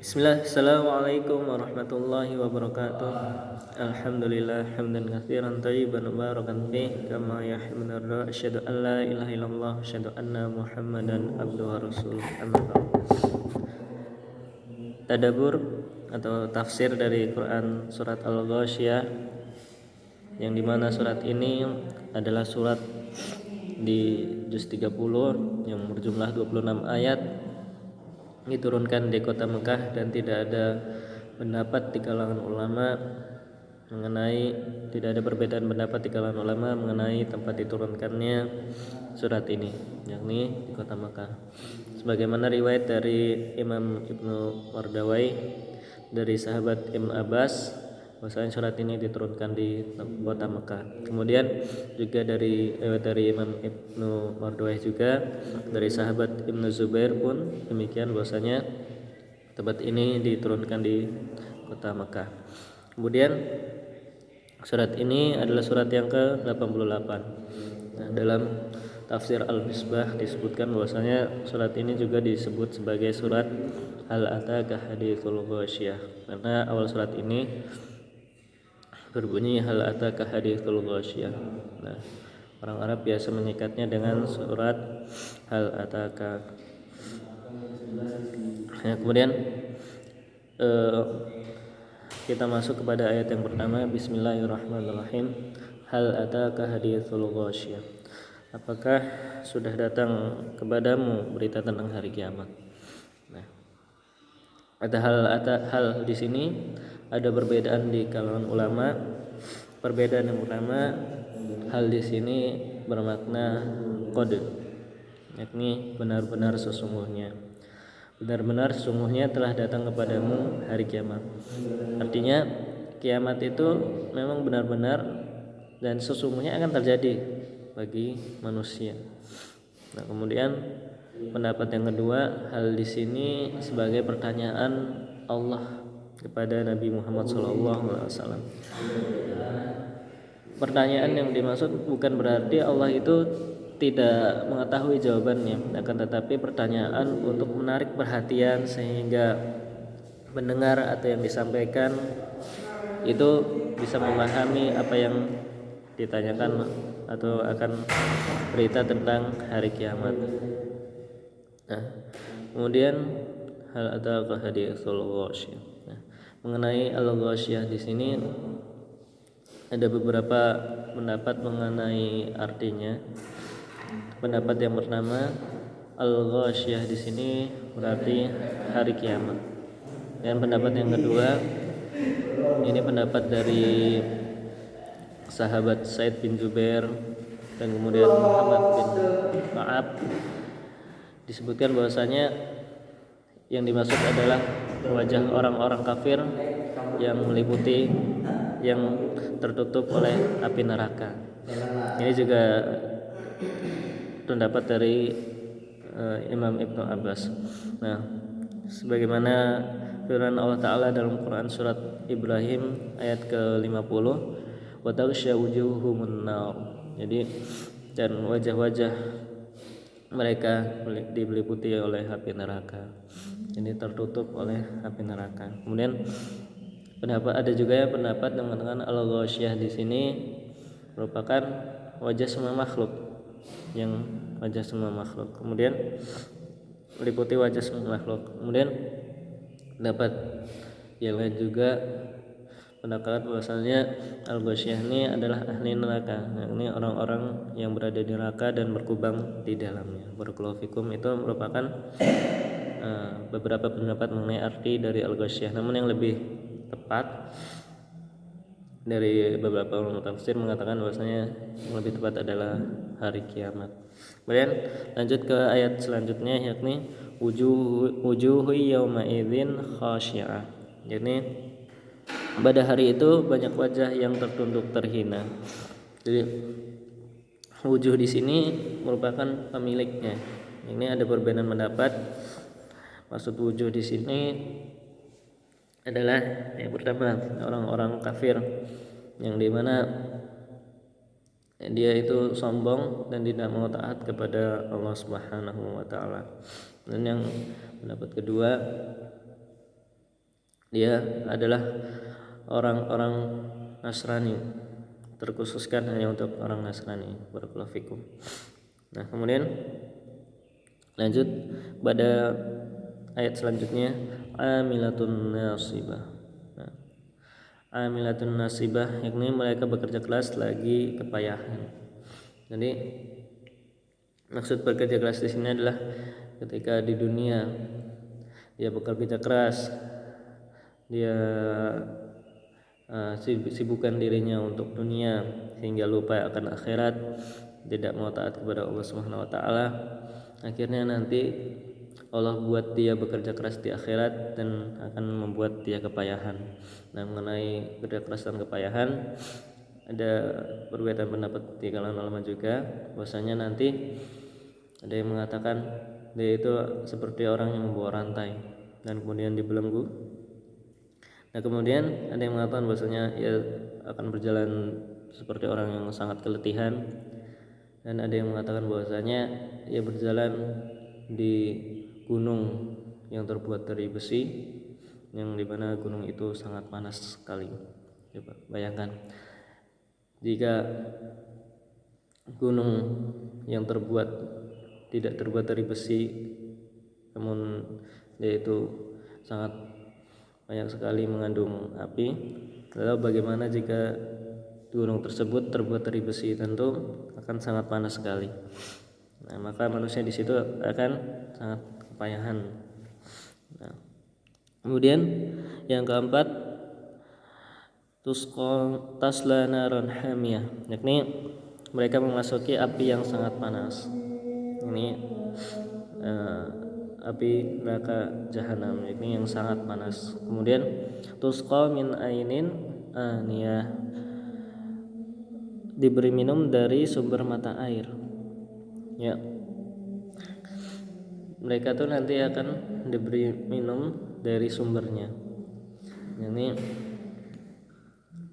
Bismillah, Assalamualaikum warahmatullahi wabarakatuh. Alhamdulillah hamdan katsiran thayyiban mubarakan fih kama yuhibbuna ar-ra asyhadu an la ilaha illallah asyhadu anna Muhammadan abduhu wa rasuluh. Amma ba'd. Tadabbur atau tafsir dari Quran surat Al-Ghasyiyah, yang dimana surat ini adalah surat di juz 30 yang berjumlah 26 ayat, diturunkan di kota Mekah dan tidak ada pendapat di kalangan ulama tidak ada perbedaan pendapat di kalangan ulama mengenai tempat diturunkannya surat ini, yakni di kota Mekah. Sebagaimana riwayat dari Imam Ibnu Mardawai dari sahabat Ibn Abbas bahwasanya surat ini diturunkan di kota Mekah. Kemudian juga dari Imam Ibnu Mardawai juga dari sahabat Ibnu Zubair pun demikian, bahwasanya tempat ini diturunkan di kota Mekah. Kemudian surat ini adalah surat yang ke-88. Nah, dalam tafsir Al-Misbah disebutkan bahwasanya surat ini juga disebut sebagai surat Hal Ataka Haditsul Ghasyiyah, karena awal surat ini berbunyi Hal Ataka Haditsul Ghasyiyah. Nah, orang Arab biasa menyingkatnya dengan surat Hal Ataka. Nah, kemudian kita masuk kepada ayat yang pertama. Bismillahirrahmanirrahim. Hal ataka haditsul ghasyiyah. Apakah sudah datang kepadamu berita tentang hari kiamat? Nah, ada hal di sini ada perbedaan di kalangan ulama. Perbedaan yang pertama, hal di sini bermakna qad, yakni benar-benar sesungguhnya. Benar-benar sesungguhnya telah datang kepadamu hari kiamat. Artinya kiamat itu memang benar-benar dan sesungguhnya akan terjadi bagi manusia. Nah, kemudian pendapat yang kedua, hal di sini sebagai pertanyaan Allah kepada Nabi Muhammad SAW. Pertanyaan yang dimaksud bukan berarti Allah itu tidak mengetahui jawabannya, akan tetapi pertanyaan untuk menarik perhatian sehingga mendengar atau yang disampaikan itu bisa memahami apa yang ditanyakan atau akan berita tentang hari kiamat. Nah, kemudian hal ataka haditsul ghasyiyah. Nah, mengenai al-ghasyiyah di sini ada beberapa pendapat mengenai artinya. Pendapat yang pertama, al-ghasyiyah di sini berarti hari kiamat. Dan pendapat yang kedua, ini pendapat dari sahabat Said bin Jubair dan kemudian Muhammad bin Ka'ab, disebutkan bahwasanya yang dimaksud adalah wajah orang-orang kafir yang meliputi, yang tertutup oleh api neraka. Ini juga pendapat dari Imam Ibnu Abbas. Nah, sebagaimana firman Allah Ta'ala dalam Quran surat Ibrahim ayat ke-50, wa taghsha wujuhumun nar. Jadi, dan wajah-wajah mereka diliputi oleh api neraka. Ini tertutup oleh api neraka. Kemudian ada juga pendapat yang mengatakan al-ghasyiyah di sini merupakan wajah semua makhluk, kemudian meliputi wajah semua makhluk. Kemudian dapat yang lain juga pendapat bahwasanya al-ghasyiyah ini adalah ahli neraka, yakni orang-orang yang berada di neraka dan berkubang di dalamnya. Barakallahu fikum. Itu merupakan beberapa pendapat mengenai arti dari al-ghasyiyah. Namun yang lebih tepat dari beberapa ulama tafsir mengatakan bahwasanya yang lebih tepat adalah hari kiamat. Kemudian lanjut ke ayat selanjutnya, yakni wujuhu yauma idzin khasya'ah. Jadi pada hari itu banyak wajah yang tertunduk terhina. Jadi wujuh di sini merupakan pemiliknya. Ini ada perbedaan pendapat. Maksud wujuh di sini adalah yang pertama orang-orang kafir yang dimana dia itu sombong dan tidak mau taat kepada Allah Subhanahu wa taala. Dan yang pendapat kedua, dia adalah orang-orang Nasrani, terkhususkan hanya untuk orang Nasrani. Barakallahu fikum. Nah, kemudian lanjut pada ayat selanjutnya, amilatun nasibah. Nah, amilatun nasibah yakni mereka bekerja keras lagi kepayahan. Jadi maksud bekerja keras di sini adalah ketika di dunia dia bekerja keras, dia sibukkan dirinya untuk dunia sehingga lupa akan akhirat, tidak mau taat kepada Allah Subhanahu wa taala. Akhirnya nanti Allah buat dia bekerja keras di akhirat dan akan membuat dia kepayahan. Nah, mengenai bekerja keras dan kepayahan ada perbedaan pendapat di kalangan ulama juga, bahwasanya nanti ada yang mengatakan dia itu seperti orang yang membawa rantai dan kemudian dibelenggu. Nah, kemudian ada yang mengatakan bahwasanya ia akan berjalan seperti orang yang sangat keletihan, dan ada yang mengatakan bahwasanya ia berjalan di gunung yang terbuat dari besi, yang dimana gunung itu sangat panas sekali. Coba bayangkan jika gunung yang tidak terbuat dari besi, namun dia itu sangat banyak sekali mengandung api. Lalu bagaimana jika gunung tersebut terbuat dari besi? Tentu akan sangat panas sekali. Nah, maka manusia di situ akan sangat kepayahan. Nah, kemudian yang keempat, tasla naron hamiyah, yakni mereka memasuki api yang sangat panas. Ini api neraka jahanam, ini yang sangat panas. Kemudian tusqa min ainin aniyah, diberi minum dari sumber mata air. Ya, mereka tuh nanti akan diberi minum dari sumbernya. Ini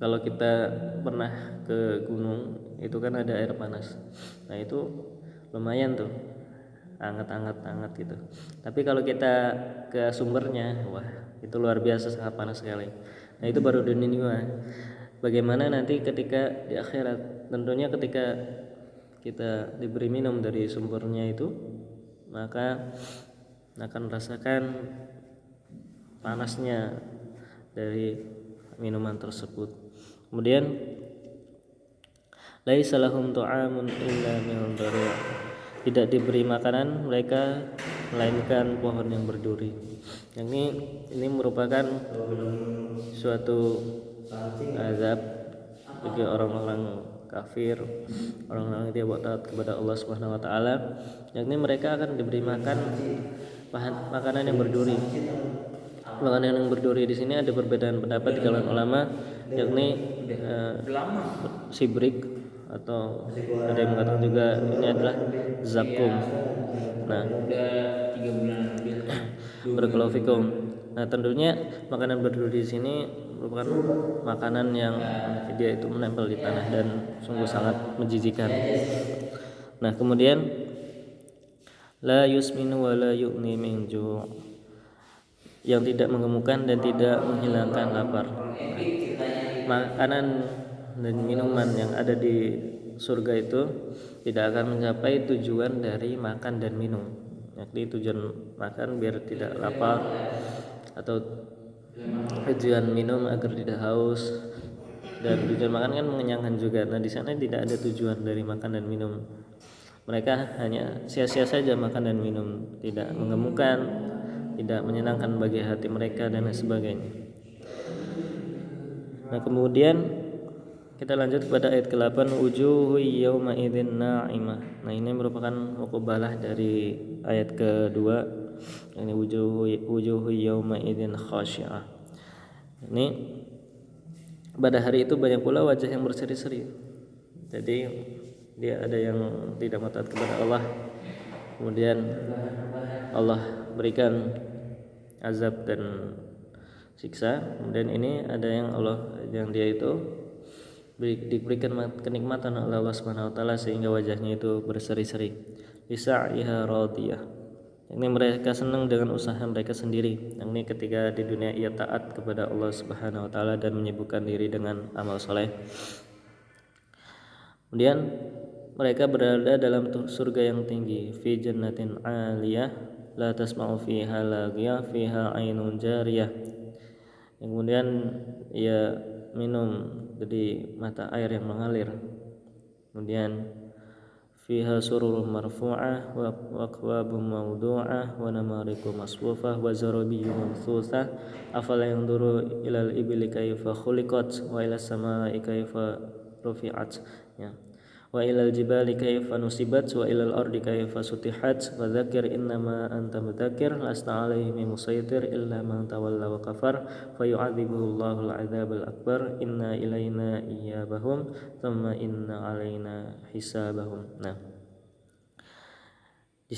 kalau kita pernah ke gunung itu kan ada air panas. Nah, itu lumayan tuh, hangat gitu. Tapi kalau kita ke sumbernya, wah, itu luar biasa, sangat panas sekali. Nah, itu baru di dunia. Bagaimana nanti ketika di akhirat? Tentunya ketika kita diberi minum dari sumbernya itu, maka akan merasakan panasnya dari minuman tersebut. Kemudian laisa lahum ta'amun illa min dhari', tidak diberi makanan mereka melainkan pohon yang berduri. Yang ini merupakan suatu azab bagi orang-orang kafir, orang-orang yang tidak taat kepada Allah Subhanahu wa taala, yakni mereka akan diberi makan makanan yang berduri. Makanan yang berduri di sini ada perbedaan pendapat di kalangan ulama, yakni sibrik, atau ada yang mengatakan juga ini adalah zakum. Nah, barakallahu fikum. Nah, tentunya makanan berduri di sini merupakan makanan yang dia itu menempel di tanah dan sungguh sangat menjijikan. Nah, kemudian la yusminu wa la yu'ni min ju', yang tidak mengemukkan dan tidak menghilangkan lapar. Makanan dan minuman yang ada di surga itu tidak akan mencapai tujuan dari makan dan minum, yakni tujuan makan biar tidak lapar, atau tujuan minum agar tidak haus, dan tujuan makan kan mengenyangkan juga. Nah, di sana tidak ada tujuan dari makan dan minum. Mereka hanya sia-sia saja makan dan minum, tidak mengemukkan, tidak menyenangkan bagi hati mereka dan lain sebagainya. Nah, kemudian kita lanjut pada ayat ke-8, wujuhu yawma idzin na'imah. Nah, ini merupakan muqabalah dari ayat kedua. Ini wujuhu yawma idzin khashi'ah. Ini pada hari itu banyak pula wajah yang berseri-seri. Jadi dia ada yang tidak taat kepada Allah, kemudian Allah berikan azab dan siksa. Kemudian ini ada yang dia itu diberikan kenikmatan oleh Allah Subhanahu wa taala sehingga wajahnya itu berseri-seri. Lisa'iha radiyah. yakni mereka senang dengan usaha mereka sendiri, yakni ketika di dunia ia taat kepada Allah Subhanahu wa taala dan menyibukkan diri dengan amal soleh. Kemudian mereka berada dalam surga yang tinggi, fi jannatin 'aliyah la tasma'u fiha laghiyah fiha 'ainun jariyah. Kemudian ia minum dari mata air yang mengalir. Kemudian fiha sururun marfu'ah wa akwabun mawdu'ah wa namariqu masfufah wa zarabiyyun mabthusah afala yanzuru ilal ibli kaifa khuliqat wa ilas samaa'i kaifa rufi'at, ya, wa ilal jibali kaifa nusibat wa ilal ardi kaifa sutihat wa dzakir innama anta mudzakir lasta 'alaihim musaytir illa man tawalla wa kafar fayu'adzibuhu Allahu al-'adzabal akbar inna ilaina iyabahum thumma inna 'alaina hisabahum. Nah, di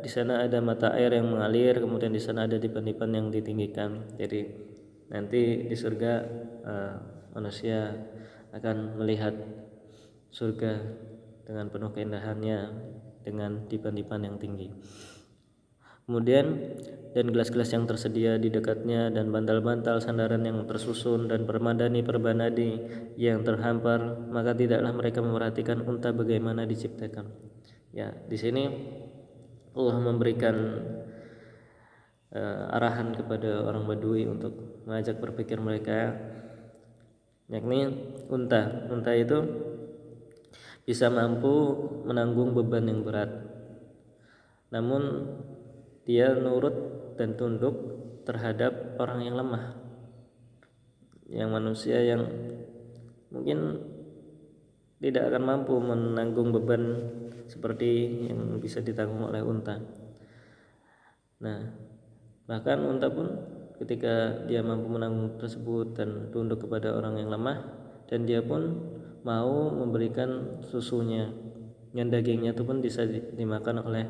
sana ada mata air yang mengalir, kemudian di sana ada dipan-dipan yang ditinggikan. Jadi nanti di surga manusia akan melihat surga dengan penuh keindahannya dengan dipan-dipan yang tinggi. Kemudian dan gelas-gelas yang tersedia di dekatnya dan bantal-bantal sandaran yang tersusun dan permadani yang terhampar, maka tidaklah mereka memperhatikan unta bagaimana diciptakan. Ya, di sini Allah memberikan arahan kepada orang Badui untuk mengajak berpikir mereka, yakni unta itu bisa mampu menanggung beban yang berat, namun dia nurut dan tunduk terhadap orang yang lemah, yang manusia yang mungkin tidak akan mampu menanggung beban seperti yang bisa ditanggung oleh unta. Nah, bahkan unta pun ketika dia mampu menanggung tersebut dan tunduk kepada orang yang lemah, dan dia pun mau memberikan susunya, yang dagingnya itu pun bisa dimakan oleh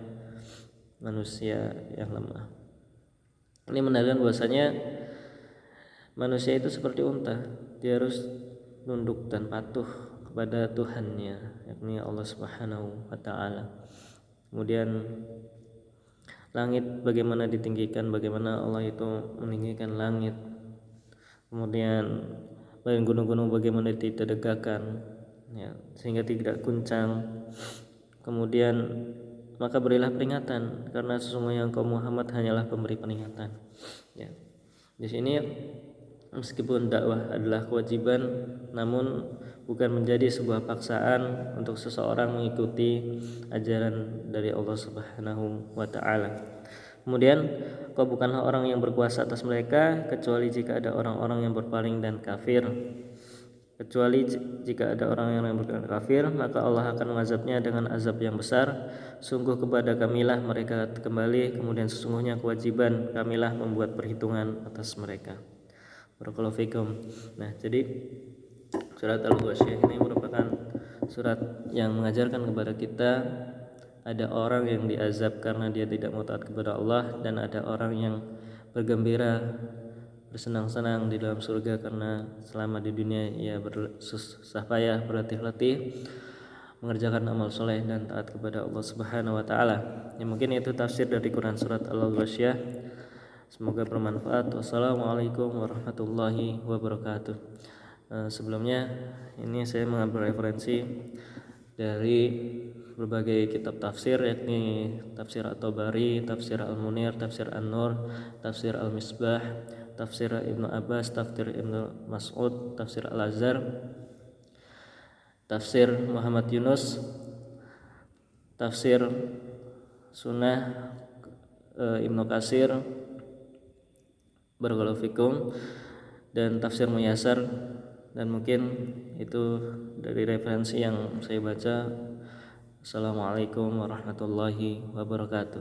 manusia yang lemah. Ini menandakan bahwasanya manusia itu seperti unta, dia harus tunduk dan patuh kepada Tuhannya, yakni Allah Subhanahu wa taala. Kemudian langit bagaimana ditinggikan, bagaimana Allah itu meninggikan langit. Kemudian gunung-gunung bagaimana ditegakkan, ya, sehingga tidak guncang. Kemudian maka berilah peringatan, karena sesungguhnya engkau Muhammad hanyalah pemberi peringatan. Ya. Di sini meskipun dakwah adalah kewajiban, namun bukan menjadi sebuah paksaan untuk seseorang mengikuti ajaran dari Allah Subhanahu wa taala. Kemudian kau bukanlah orang yang berkuasa atas mereka kecuali jika ada orang-orang yang berpaling dan kafir. Kecuali jika ada orang yang berpaling kafir, maka Allah akan mengazabnya dengan azab yang besar. Sungguh kepada kamilah mereka kembali, kemudian sesungguhnya kewajiban kamilah membuat perhitungan atas mereka. Barakallahu fikum. Nah, jadi surat Al-Ghasyiyah ini merupakan surat yang mengajarkan kepada kita ada orang yang diazab karena dia tidak mau taat kepada Allah, dan ada orang yang bergembira, bersenang-senang di dalam surga karena selama di dunia ia bersusah payah, berlatih-latih mengerjakan amal soleh dan taat kepada Allah Subhanahu wa taala. Ya, mungkin itu tafsir dari Quran surat Al-Ghasyiyah. Semoga bermanfaat. Wassalamualaikum warahmatullahi wabarakatuh. Sebelumnya ini saya mengambil referensi dari berbagai kitab tafsir, yakni tafsir At-Tabari, tafsir Al-Munir, tafsir An-Nur, tafsir Al-Misbah, tafsir Ibnu Abbas, tafsir Ibnu Mas'ud, tafsir Al-Azhar, tafsir Muhammad Yunus, tafsir Sunnah Ibnu Katsir, barakallahu fikum, dan tafsir Muyassar. Dan mungkin itu dari referensi yang saya baca. Assalamualaikum warahmatullahi wabarakatuh.